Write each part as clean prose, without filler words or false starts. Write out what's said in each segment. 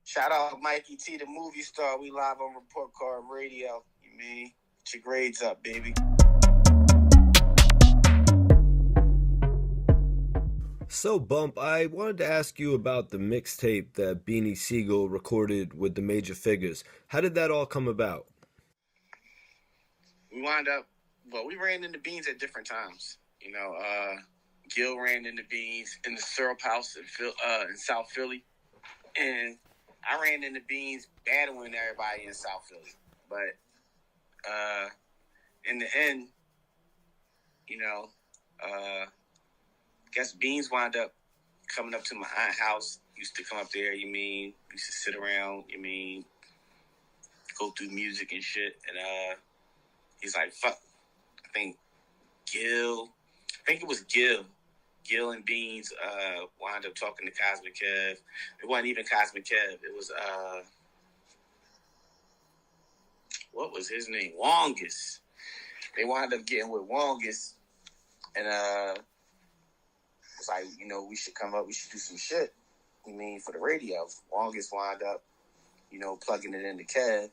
Shout out Mikey T, the movie star. We live on Report Card Radio. You mean? Get your grades up, baby. So, Bump, I wanted to ask you about the mixtape that Beanie Sigel recorded with the Major Figgas. How did that all come about? We we ran into Beans at different times. You know, Gil ran into Beans in the syrup house in South Philly. And I ran into Beans battling everybody in South Philly. But in the end, you know, I guess Beans wound up coming up to my aunt's house. Used to come up there, used to sit around, go through music and shit. And he's like, fuck, I think it was Gil. Gil and Beans wound up talking to Cosmic Kev. It wasn't even Cosmic Kev. It was, what was his name? Wongus. They wound up getting with Wongus. And it's like, we should come up. We should do some shit, for the radio. Wongus wound up, plugging it into Kev.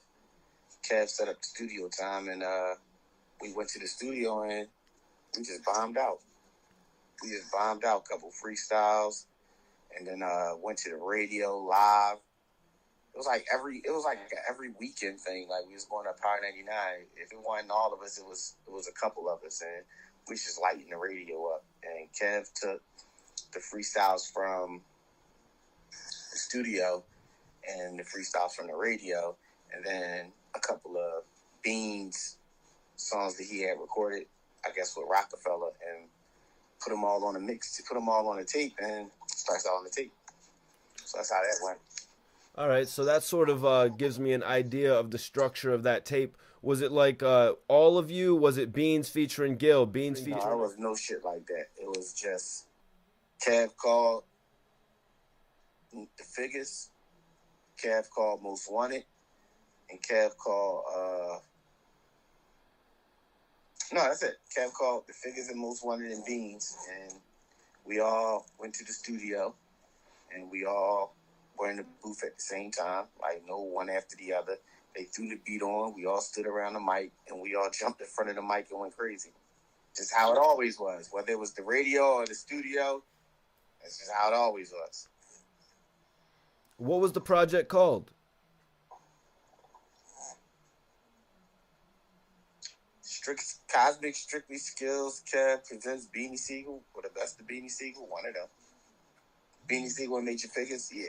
Kev set up the studio time, and we went to the studio, and we just bombed out. A couple freestyles, and then went to the radio live. It was like every weekend thing. Like, we was going up Power 99. If it wasn't all of us, it was a couple of us, and we just lighting the radio up. And Kev took the freestyles from the studio and the freestyles from the radio, and then a couple of Beans songs that he had recorded, I guess, with Roc-A-Fella, and put them all on the tape, and starts out on the tape. So that's how that went. All right, so that sort of gives me an idea of the structure of that tape. Was it like all of you? Was it Beans featuring Gil? No, it was no shit like that. It was just Kev called the Figgas, Kev called Most Wanted, and Kev called... No, that's it. Kev called the Figgas and Most Wanted and Beans, and we all went to the studio, and we all were in the booth at the same time, like no one after the other. They threw the beat on, we all stood around the mic, and we all jumped in front of the mic and went crazy. Just how it always was. Whether it was the radio or the studio, that's just how it always was. What was the project called? Cosmic Strictly Skills. Kev presents Beanie Sigel, or the best of Beanie Sigel, one of them. Beanie Sigel and Major Figgas, yeah.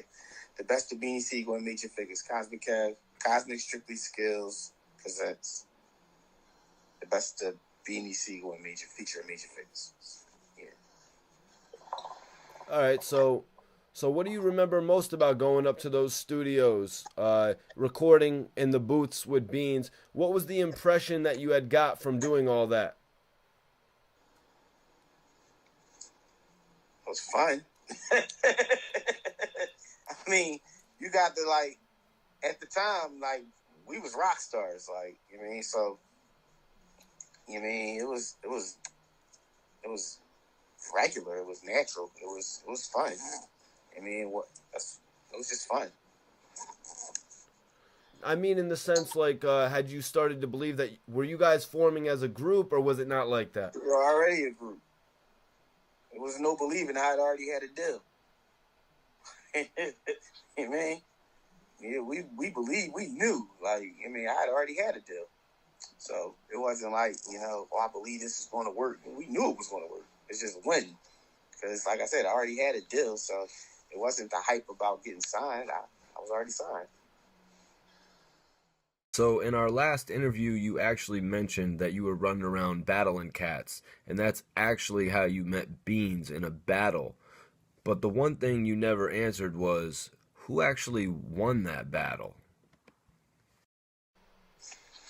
The best of Beanie Sigel and Major Figgas. Cosmic Strictly Skills presents the best of Beanie Sigel and Major Figgas. Yeah. All right, so what do you remember most about going up to those studios, recording in the booths with Beans? What was the impression that you had got from doing all that? It was fun. I mean, you got to, like, at the time, like, we was rock stars, like, so, it was regular, it was natural, it was fun. It was just fun. I mean, in the sense, like, had you started to believe that, were you guys forming as a group, or was it not like that? We were already a group. It was no believing I had already had a deal. Yeah, we believed, we knew, like, I had already had a deal. So it wasn't like, I believe this is going to work. We knew it was going to work. It's just when. Because, like I said, I already had a deal, so it wasn't the hype about getting signed. I was already signed. So in our last interview, you actually mentioned that you were running around battling cats, and that's actually how you met Beans in a battle. But the one thing you never answered was, who actually won that battle?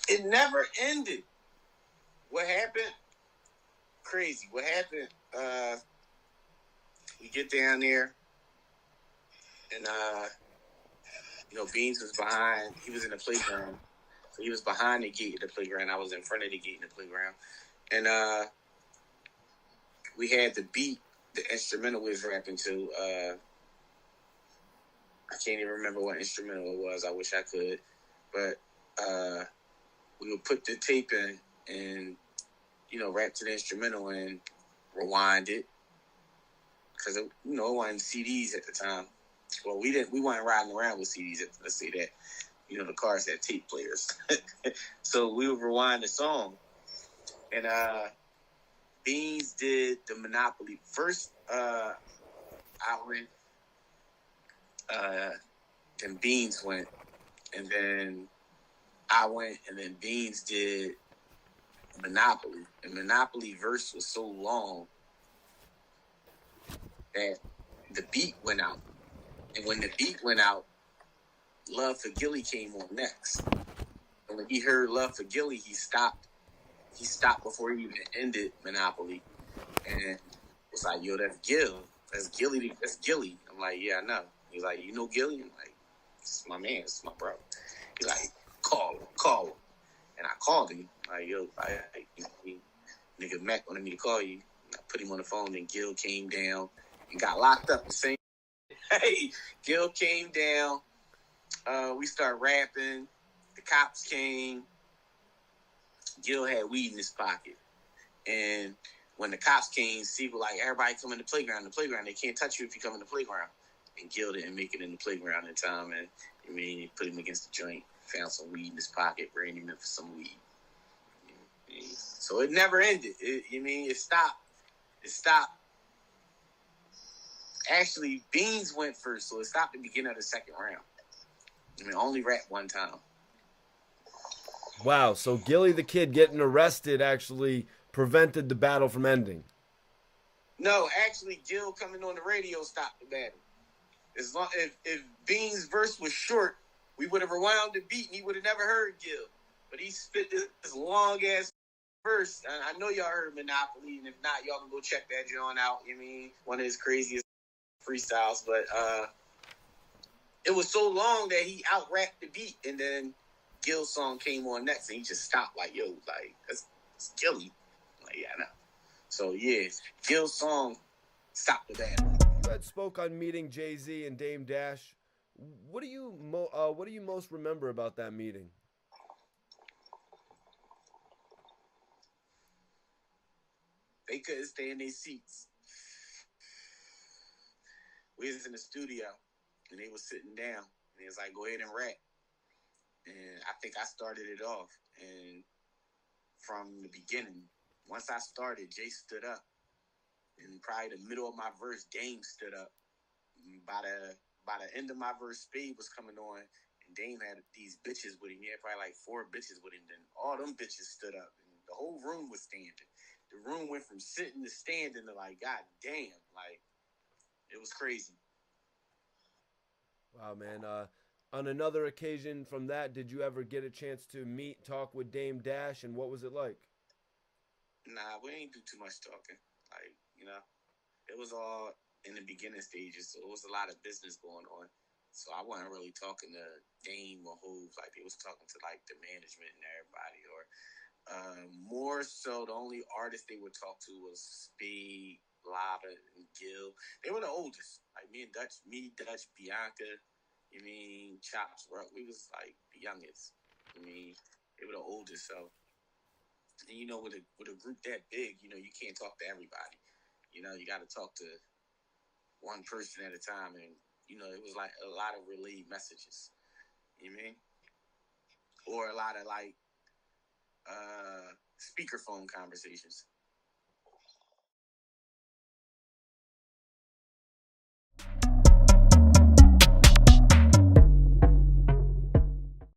It never ended. What happened? Crazy. What happened? We get down there, and Beans was behind. He was in the playground, so he was behind the gate of the playground. I was in front of the gate in the playground, and we had the beat, the instrumental we was rapping to. can't even remember what instrumental it was. I wish I could. But we would put the tape in and, rap to the instrumental and rewind it. Because, it wasn't CDs at the time. Well, we weren't riding around with CDs, let's say that. The cars had tape players. So we would rewind the song. And Beans did the Monopoly. First, I went, then Beans went, and then I went, and then Beans did Monopoly. And Monopoly verse was so long that the beat went out. And when the beat went out, Love for Gillie came on next. And when he heard Love for Gillie, he stopped. He stopped before he even ended Monopoly. And was like, yo, that's Gil. That's Gillie. That's Gillie. I'm like, yeah, I know. He's like, you know Gillie? I'm like, this is my man. This is my bro. He's like, call him. And I called him. Like, yo, nigga Mac wanted me to call you. I put him on the phone, and Gil came down and got locked up the same. Hey, Gil came down. We started rapping. The cops came. Gil had weed in his pocket. And when the cops came, people like, everybody come in the playground. They can't touch you if you come in the playground. And Gil didn't make it in the playground in time. And he put him against the joint, found some weed in his pocket, ran him in for some weed. So it never ended. It stopped. It stopped. Actually, Beans went first, so it stopped at the beginning of the second round. Only rap one time. Wow, so Gillie the Kid getting arrested actually prevented the battle from ending. No, actually, Gil coming on the radio stopped the battle. As long if Beans' verse was short, we would have rewound the beat and he would have never heard Gil. But he spit this long ass verse. I know y'all heard Monopoly, and if not, y'all can go check that joint out. One of his craziest freestyles. But it was so long that he out-rapped the beat, and then Gil's song came on next, and he just stopped like, yo, like, that's Gillie. Like, yeah, I know. So, yeah, Gil's song stopped the battle. You had spoke on meeting Jay-Z and Dame Dash. What do you most remember about that meeting? They couldn't stay in their seats. We was in the studio, and they was sitting down, and they was like, go ahead and rap. And I think I started it off. And from the beginning, once I started, Jay stood up. And probably the middle of my verse, Dame stood up. And by the end of my verse, Spade was coming on, and Dame had these bitches with him. He had probably like 4 bitches with him. Then all them bitches stood up, and the whole room was standing. The room went from sitting to standing to like, god damn, like, it was crazy. Wow, man. On another occasion from that, did you ever get a chance to talk with Dame Dash, and what was it like? Nah, we ain't do too much talking. Like, it was all in the beginning stages, so it was a lot of business going on. So I wasn't really talking to Dame or Hove. Like, they was talking to, like, the management and everybody. Or more so, the only artist they would talk to was Spade, Lava, and Gil. They were the oldest. Like, Dutch, Bianca, Chops, we was, like, the youngest. They were the oldest, so... And, with a group that big, you can't talk to everybody. You got to talk to one person at a time. And, it was like a lot of relayed messages. You know what I mean? Or a lot of, like, speakerphone conversations.